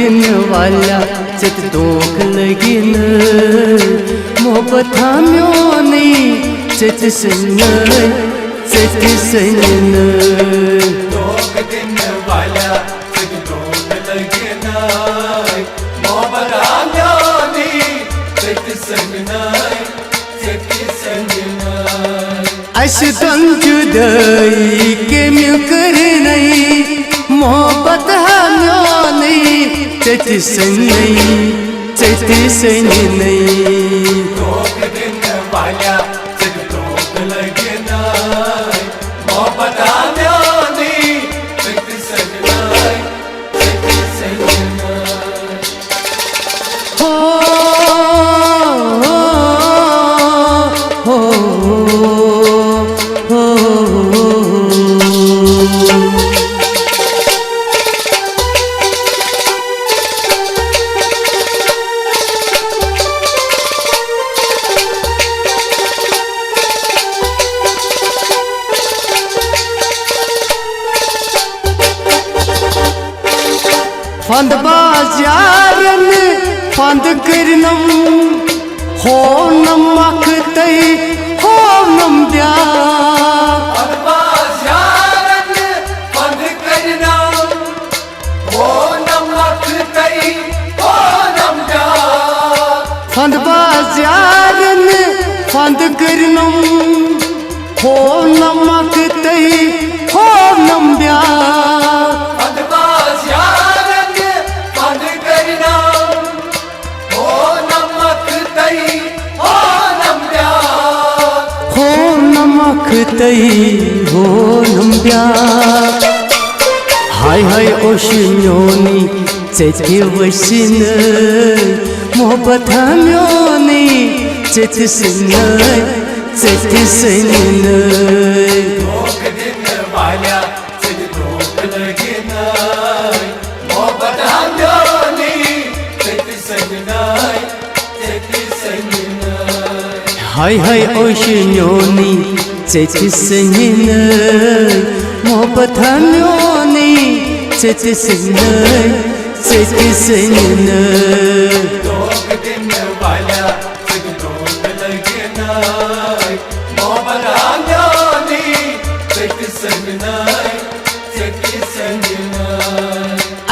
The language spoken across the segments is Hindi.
दिन वाला चत दोख लगिन मोहब्बत थाम्यो नहीं चत सन चत सन दोख दिन वाला चत दोख लगिन मोहब्बत थाम्यो नहीं चत सन चत सन अशतन जुदाई के म्यू कर नहीं मोहब्बत थाम्यो नहीं चत सन नहीं दोख दिन वाला चत दोख लगिन मोहब्बत थाम्यो नहीं चत सन हो हो हो फंद बाजारन फंद करनम हो नम अखतई हो नम ब्या बाजारन फंद करनम हो नम अखतई हो नम ब्या फंद बाजारन फंद करनम हो नम अखतई हो नम ब्या तई हो नम्ब्या हाय हाय ओशन्योनी चेते वशिन मोहब्बत थाम्योनी चेते सन दोख दिन वाला चत दोख लगिन मोहब्बत थाम्योनी चत सन हाय हाय ओशन्योनी चेते सन मोहब्बत थाम्योनी चेते सन दोख दिन वाला चत दोख लगिन मोहब्बत थाम्योनी चत सन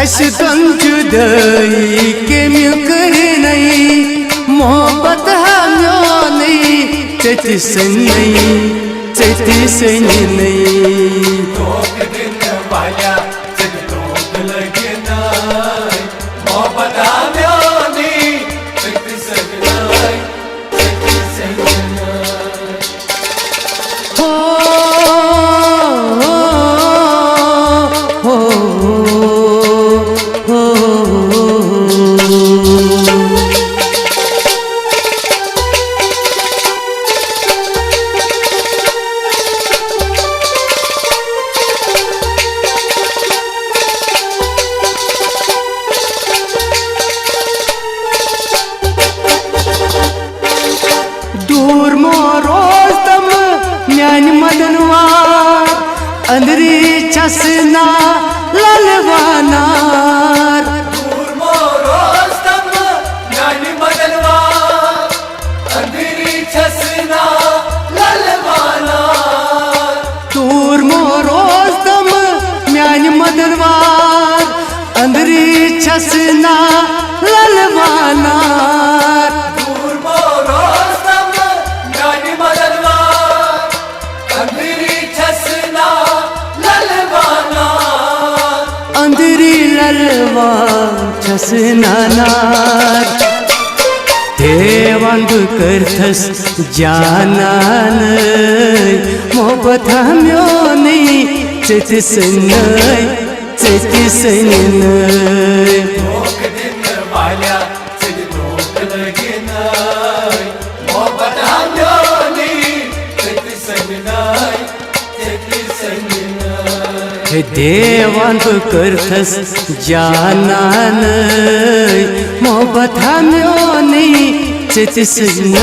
अशतन जुदाई के म्यू कर नहीं मोहब्बत थाम्यो नहीं चत सन नहीं दोख दिन वाला चत दोख लगिन मोहब्बत थाम्योनी चत सन हो हो हो दूर मोरोज तम म्यान मदनवार अंदरी चसना ललवानार दूर मोरोज तम म्यान मदनवार अंधेरी छसना ललवानार दूर मोरोज तम म्यान मदनवार अंदरी चसना ललवानार दूर मोरोज तम म्यान मदनवार अंधेरी छसना ललवानार अंदरी ललवा चसनानार देवांग करथस जानान मोहब्बत थाम्योनी चेत सन दोख दिन वाला चत दोख लगिन मोहब्बत थाम्योनी चत सन देवांग करथस जानान मोहब्बत थाम्योनी चेत सन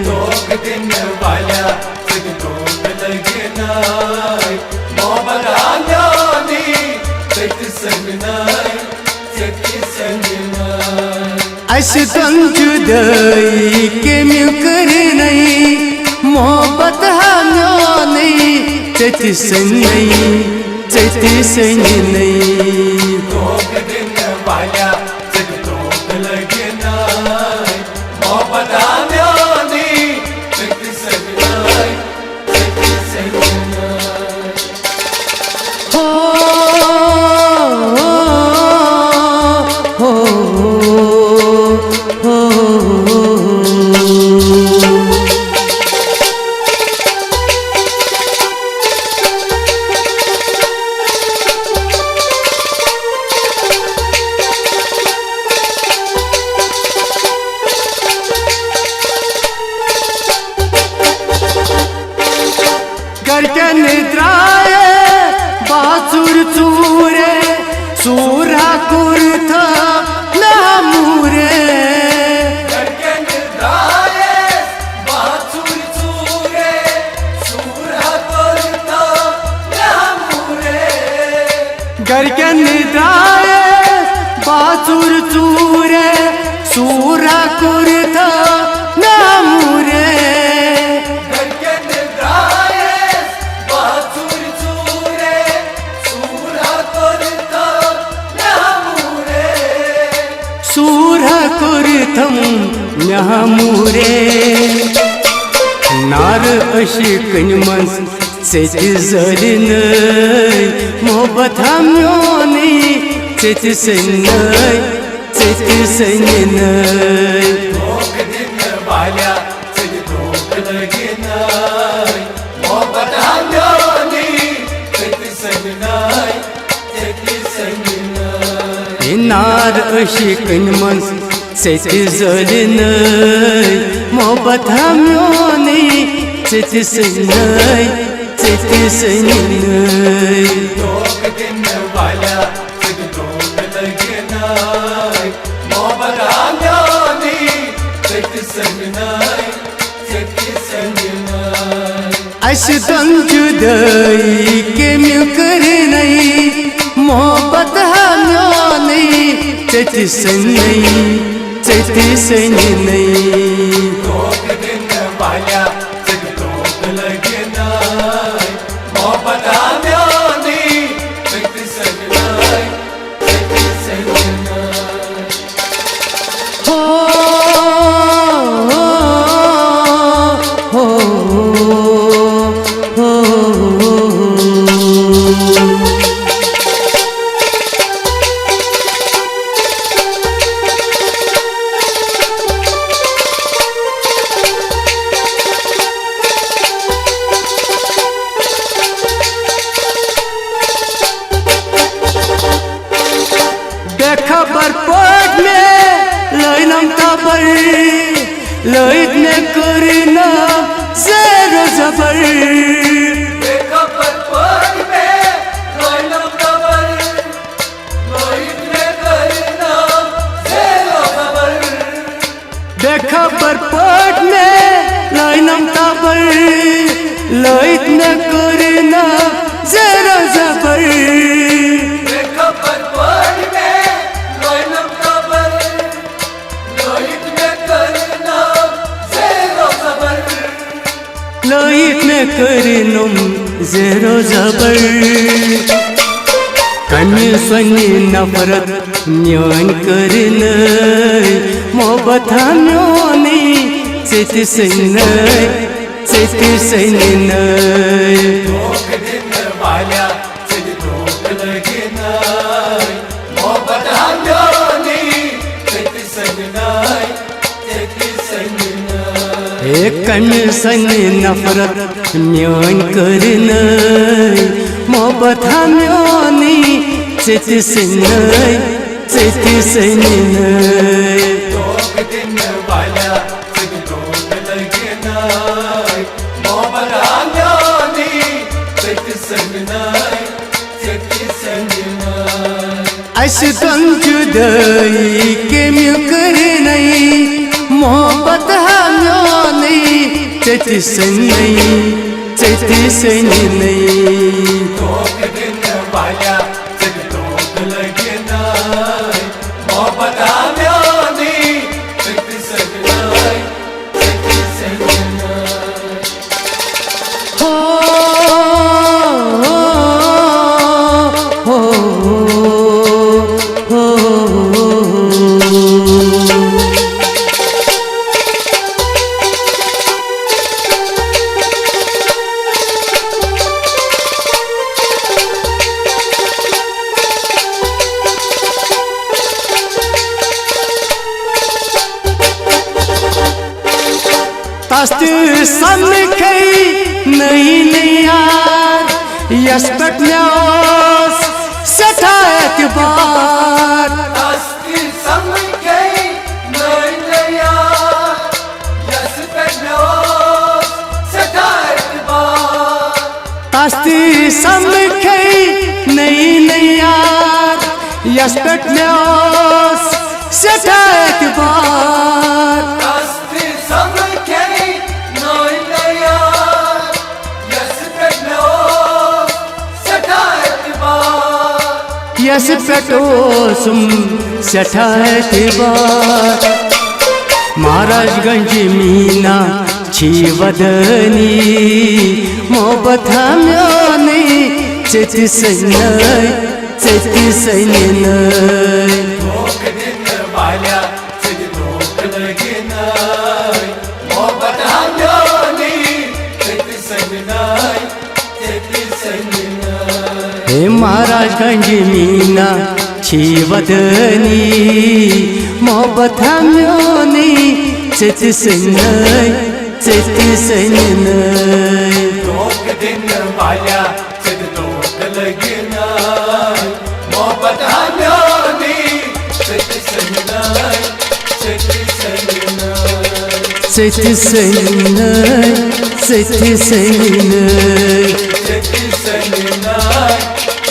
दोख दिन वाला चत दोख लगिन मोहब्बत थाम्योनी अस तुम जुदाई के म्यू कर नहीं मोहब्बत हमो नहीं चति सन नहीं चति सन नहीं दोग दिन वाल्या जग दोग लगे नाय मोहब्बत हमो नहीं चति सन नाय चति सन नाय हो हो हो करके निद्राए बासुर चूरे सूरा कुर्थ नामूरे करके निद्राए बासुर चूरे सूरा करता नामूरे करके निद्राए बासुर चूरे सूरा कुर्थ नामूरे करके निद्राए बासुर चूरे सूरा करता नामूरे सूरा कुर्थम नामूरे नार अशी कणमस चेति जलिन मोहब्बत हमोनी चेति सन चेति सन दोग दिन वाल्या जग दोग लगे नाय मोहब्बत हमो नहीं चति सन नाय चति सन नाय नार अशी कणमस चेति जलिन मोहब्बत हमोनी चेति सन चेति सन दोग दिन वाल्या जग दोग लगे नाय मोहब्बत हमो नहीं चति सन नाय चति सन नाय अस तुम जुदाई के म्यू कर नहीं मोहब्बत हमो नहीं चति सन चति सन नहीं दोग दिन वाल्या जग दोग लगे नाय मोहब्बत हमो नहीं चति सन नाय चति सन नाय हो हो हो बेखबर पट में लइनम तबर लइट में करना ज़ेरो ज़बर बेखबर पग में लइनम तबर लइट में करना ज़ेरो ज़बर बेखबर पट में लइनम तबर लइट में करना ज़ेरो ज़बर बेखबर पग में लइनम तबर लइट में करना ज़ेरो ज़बर लइट में करनम ज़ेरो ज़बर कन्य सन्नी नफरत न्योन करन मोहब्बत हमोनी चेति सन चेति सन दोग दिन वाल्या जग दोग लगे नाय मोहब्बत हमो नहीं चति सन नाय चति सन नाय कन्य सन्नी नफरत न्योन करन मोहब्बत हमोनी चेति सन चेति सन दोग दिन वाल्या जग दोग लगे नाय मोहब्बत हमो नहीं चति सन नाय चति सन नाय अस तुम जुदाई के म्यू कर नहीं मोहब्बत हमो नहीं चति सन चति सन दोग दिन वाल्या जग दोग लगे नाय मोहब्बत हमो नहीं तस्ती समखे नई यार यस पेट में सठा एतबार तस्ती समखे नई यार यस पेट में सठा एतबार तस्ती समखे नई यार यस पेट में सठा एतबार तस्ती समखे नई यार यस पेट में सठा एतबार यस पेटोसुम सठा एतबार महाराजगंज मीना छी वदनी मोहब्बत हमने चेती सैन्य धोख दिन वाल्या सिद्ध धोख लगे नाय मोहब्बत हमने चेती सैन्य हे महाराजगंज मीना छी वदनी मोहब्बत हमने चेती सैन्य धोख दिन वाल्या सिद्ध धोख लगे नाय मोहब्बत हमने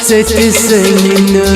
चेती सैन्य